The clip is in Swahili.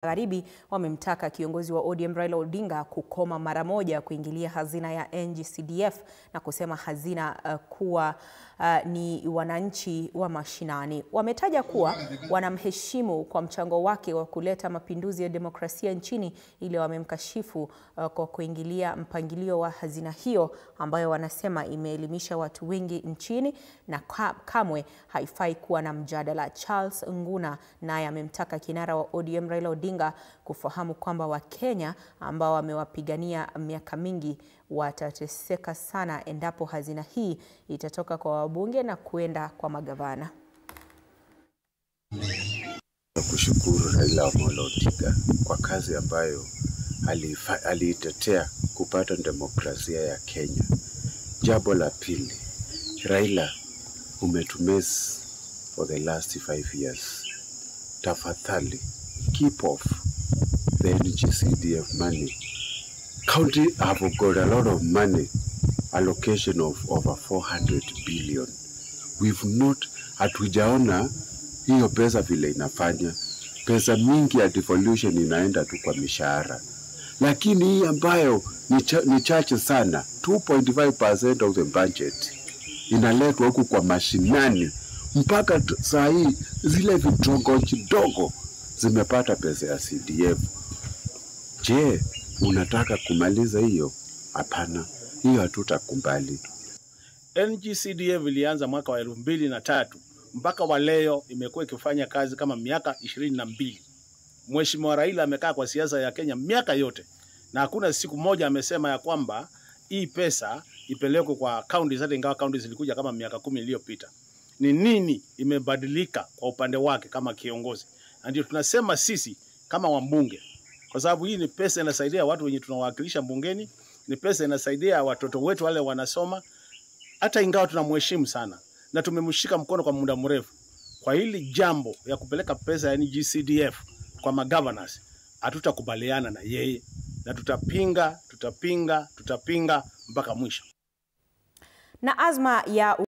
Magharibi wamemtaka kiongozi wa ODM Raila Odinga kukoma mara moja kuingilia hazina ya NG-CDF na kusema hazina kuwa ni wananchi wa mashinani. Wametaja kuwa wanamheshimu kwa mchango wake wa kuleta mapinduzi ya demokrasia nchini, ili wamemkashifu kwa kuingilia mpangilio wa hazina hiyo ambayo wanasema imeelimisha watu wengi nchini na kamwe haifai kuwa na mjadala. Charles Nguna naye amemtaka kinara wa ODM Raila Odinga kufahamu kwamba Wakenya ambao wamewapigania miaka mingi watateseka sana endapo hazina hii itatoka kwa wabunge na kuenda kwa magavana. Kushukuru Raila Amolo Odinga kwa kazi ambayo aliitetea kupata demokrasia ya Kenya. Jambo la pili, Raila, umetumesi for the last 5 years. Tafadhali, keep off the NG-CDF money. County have got a lot of money, allocation of over 400 billion. We've not, hatujaona hiyo pesa vile inafanya. Pesa mingi ya devolution inaenda tu kwa mishahara. Lakini hii ambayo ni chache sana, 2.5% of the budget, inaletwa huku kwa mashinani. Mpaka saa hii zile vitongoji dogo zimepata pesa ya CDF. Je, unataka kumaliza hiyo? Hapana, hiyo hatutakubali. NG-CDF ilianza mwaka wa 2003 mpaka wa leo imekuwa ikifanya kazi kama miaka 22. Mheshimiwa Raila amekaa kwa siasa ya Kenya miaka yote na hakuna siku moja amesema ya kwamba hii pesa ipelekwe kwa counties, hata ingawa counties zilikuja kama miaka 10 iliyopita. Ni nini imebadilika kwa upande wake kama kiongozi? Na ndio tunasema sisi kama wabunge, kwa sababu hii ni pesa inasaidia watu wenye tunawakilisha bungeni, ni pesa inasaidia watoto wetu wale wanasoma, hata ingawa tunamheshimu sana na tumemshika mkono kwa muda mrefu. Kwa hili jambo ya kupeleka pesa ya NG-CDF kwa magovernors, hatutakubaliana na yeye na tutapinga mpaka mwisho. Na azma ya